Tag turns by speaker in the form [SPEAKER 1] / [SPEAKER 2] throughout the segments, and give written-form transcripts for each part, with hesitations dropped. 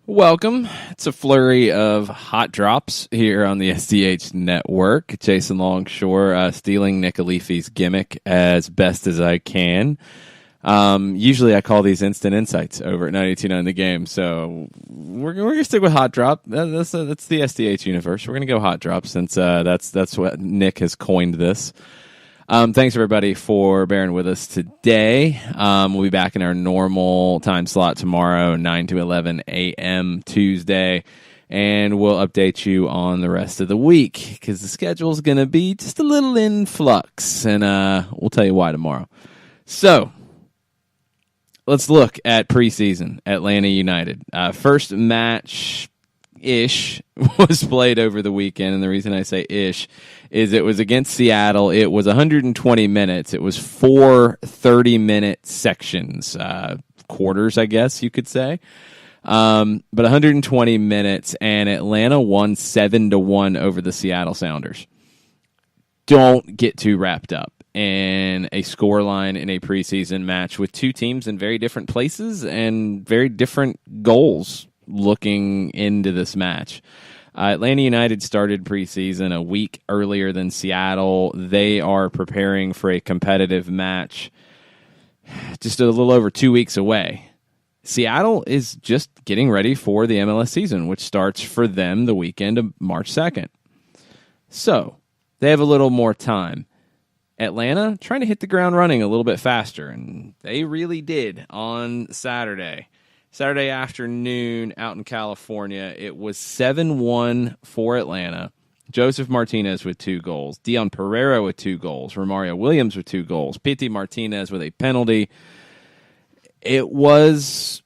[SPEAKER 1] Welcome. It's a flurry of hot drops here on the SDH network. Jason Longshore stealing Nick Alifi's gimmick as best as I can. Usually I call these instant insights over at 92.9 The Game, so we're going to stick with hot drop. That's the SDH universe. We're going to go hot drop since that's what Nick has coined this. Thanks, everybody, for bearing with us today. We'll be back in our normal time slot tomorrow, 9 to 11 a.m. Tuesday, and we'll update you on the rest of the week because the schedule is going to be just a little in flux, and we'll tell you why tomorrow. So, let's look at preseason, Atlanta United. First match ish was played over the weekend, and the reason I say ish is it was against Seattle. It was 120 minutes. It was 4 30-minute sections, quarters, I guess you could say. But 120 minutes, and Atlanta won 7-1 over the Seattle Sounders. Don't get too wrapped up in a scoreline in a preseason match with two teams in very different places and very different goals looking into this match. Atlanta United started preseason a week earlier than Seattle. They are preparing for a competitive match just a little over 2 weeks away. Seattle is just getting ready for the MLS season, which starts for them the weekend of March 2nd. So, they have a little more time. Atlanta trying to hit the ground running a little bit faster, and they really did on Saturday. Saturday afternoon out in California, it was 7-1 for Atlanta. Joseph Martinez with 2 goals. Dion Pereira with 2 goals. Romario Williams with 2 goals. Pity Martinez with a penalty. It was,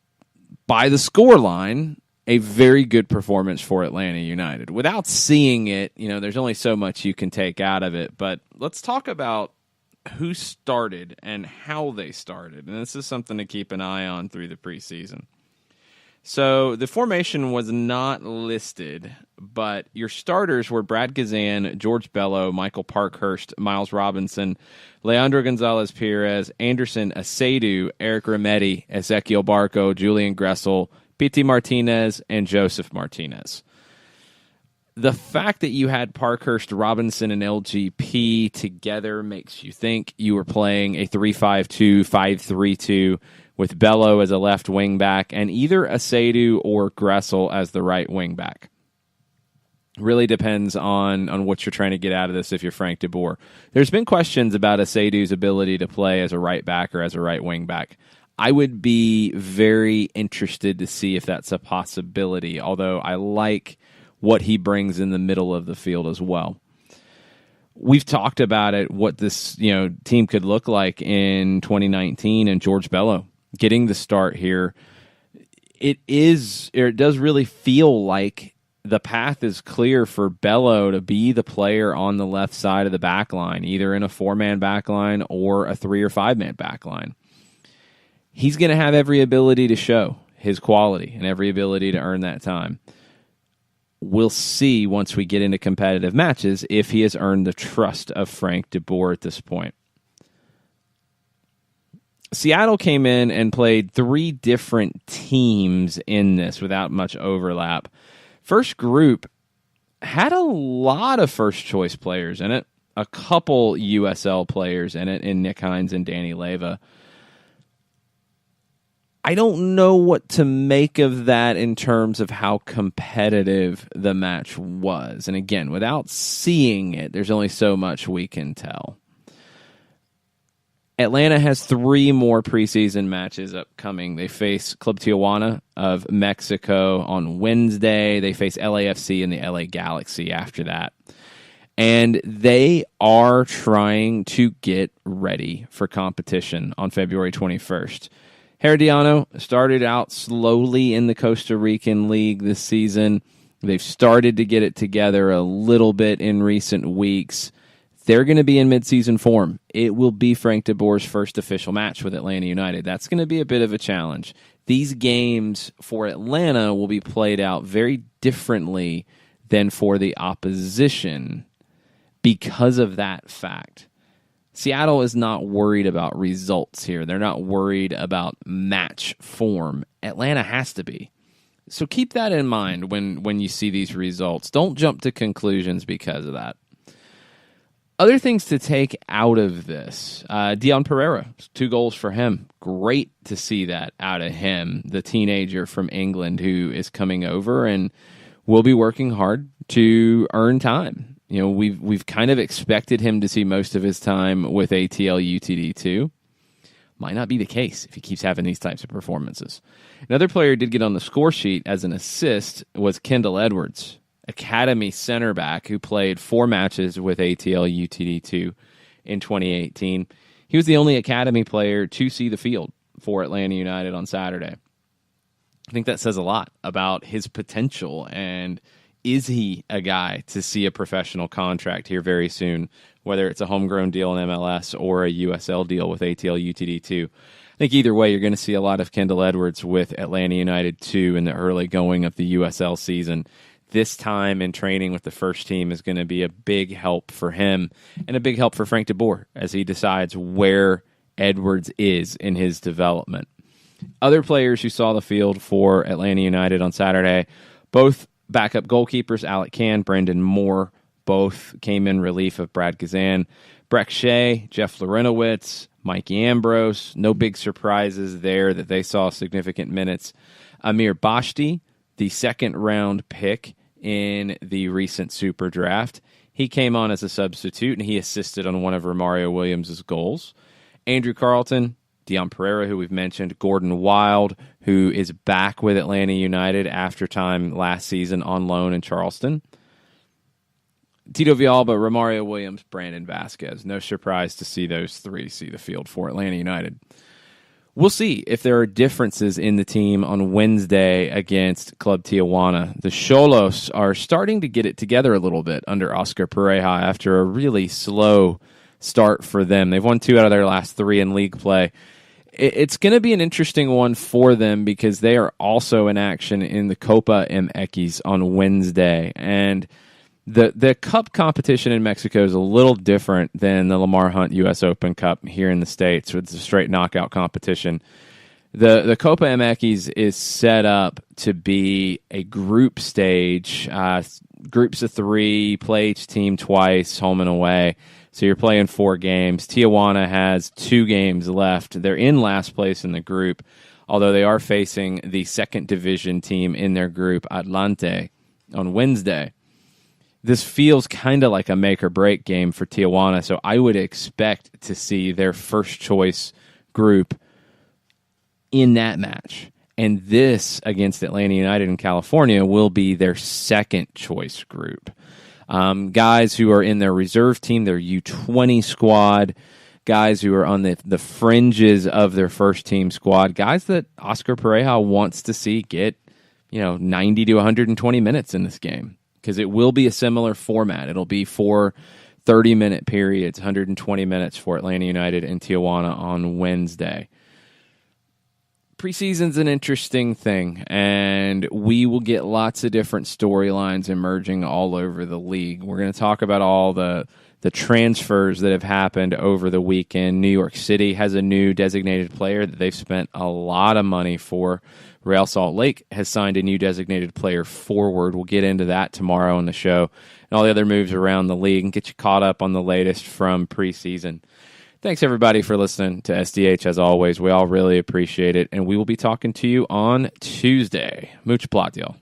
[SPEAKER 1] by the scoreline, a very good performance for Atlanta United. Without seeing it, there's only so much you can take out of it. But let's talk about who started and how they started. And this is something to keep an eye on through the preseason. So the formation was not listed, but your starters were Brad Gazan, George Bello, Michael Parkhurst, Miles Robinson, Leandro Gonzalez-Perez, Anderson Asadu, Eric Remedi, Ezequiel Barco, Julian Gressel, Pity Martinez, and Joseph Martinez. The fact that you had Parkhurst, Robinson, and LGP together makes you think you were playing a 3-5-2, 5-3-2 with Bello as a left wing back and either Asadu or Gressel as the right wing back. Really depends on what you're trying to get out of this if you're Frank de Boer. There's been questions about Asadu's ability to play as a right back or as a right wing back. I would be very interested to see if that's a possibility, although I like what he brings in the middle of the field as well. We've talked about it, what this team could look like in 2019, and George Bello getting the start here. It does really feel like the path is clear for Bello to be the player on the left side of the back line, either in a 4-man back line or a 3 or 5-man back line. He's going to have every ability to show his quality and every ability to earn that time. We'll see once we get into competitive matches if he has earned the trust of Frank de Boer at this point. Seattle came in and played 3 different teams in this without much overlap. First group had a lot of first-choice players in it, a couple USL players in it, in Nick Hines and Danny Leyva. I don't know what to make of that in terms of how competitive the match was. And again, without seeing it, there's only so much we can tell. Atlanta has 3 more preseason matches upcoming. They face Club Tijuana of Mexico on Wednesday. They face LAFC and the LA Galaxy after that. And they are trying to get ready for competition on February 21st. Herediano started out slowly in the Costa Rican League this season. They've started to get it together a little bit in recent weeks. They're going to be in midseason form. It will be Frank de Boer's first official match with Atlanta United. That's going to be a bit of a challenge. These games for Atlanta will be played out very differently than for the opposition because of that fact. Seattle is not worried about results here. They're not worried about match form. Atlanta has to be. So keep that in mind when you see these results. Don't jump to conclusions because of that. Other things to take out of this. Dion Pereira, 2 goals for him. Great to see that out of him, the teenager from England who is coming over and will be working hard to earn time. You know, we've kind of expected him to see most of his time with ATL UTD2. Might not be the case if he keeps having these types of performances. Another player who did get on the score sheet as an assist was Kendall Edwards, Academy center back who played 4 matches with ATL UTD2 in 2018. He was the only Academy player to see the field for Atlanta United on Saturday. I think that says a lot about his potential, and is he a guy to see a professional contract here very soon, whether it's a homegrown deal in MLS or a USL deal with ATL UTD2. I think either way, you're going to see a lot of Kendall Edwards with Atlanta United 2 in the early going of the USL season. This time in training with the first team is going to be a big help for him and a big help for Frank de Boer as he decides where Edwards is in his development. Other players who saw the field for Atlanta United on Saturday, both backup goalkeepers, Alec Can, Brendan Moore, both came in relief of Brad Kazan. Breck Shea, Jeff Lorenowitz, Mikey Ambrose, no big surprises there that they saw significant minutes. Amir Bashti, the second-round pick in the recent Super Draft. He came on as a substitute, and he assisted on one of Romario Williams' goals. Andrew Carlton, Dion Pereira, who we've mentioned, Gordon Wild, who is back with Atlanta United after time last season on loan in Charleston. Tito Villalba, Romario Williams, Brandon Vasquez. No surprise to see those 3 see the field for Atlanta United. We'll see if there are differences in the team on Wednesday against Club Tijuana. The Xolos are starting to get it together a little bit under Oscar Pereja after a really slow start for them. They've won 2 out of their last 3 in league play. It's going to be an interesting one for them because they are also in action in the Copa MX on Wednesday. And the Cup competition in Mexico is a little different than the Lamar Hunt U.S. Open Cup here in the States. It's a straight knockout competition. The Copa MX is set up to be a group stage, groups of 3, play each team twice, home and away. So you're playing 4 games. Tijuana has 2 games left. They're in last place in the group, although they are facing the second division team in their group, Atlante, on Wednesday. This feels kind of like a make-or-break game for Tijuana, so I would expect to see their first-choice group in that match. And this, against Atlanta United in California, will be their second-choice group. Guys who are in their reserve team, their U20 squad, guys who are on the fringes of their first-team squad, guys that Oscar Pereja wants to see get 90 to 120 minutes in this game. Because it will be a similar format. It'll be 4 30-minute periods, 120 minutes for Atlanta United and Tijuana on Wednesday. Preseason's an interesting thing, and we will get lots of different storylines emerging all over the league. We're going to talk about all the transfers that have happened over the weekend. New York City has a new designated player that they've spent a lot of money for. Real Salt Lake has signed a new designated player forward. We'll get into that tomorrow on the show and all the other moves around the league and get you caught up on the latest from preseason. Thanks, everybody, for listening to SDH. As always, we all really appreciate it, and we will be talking to you on Tuesday. Mucho plot, y'all.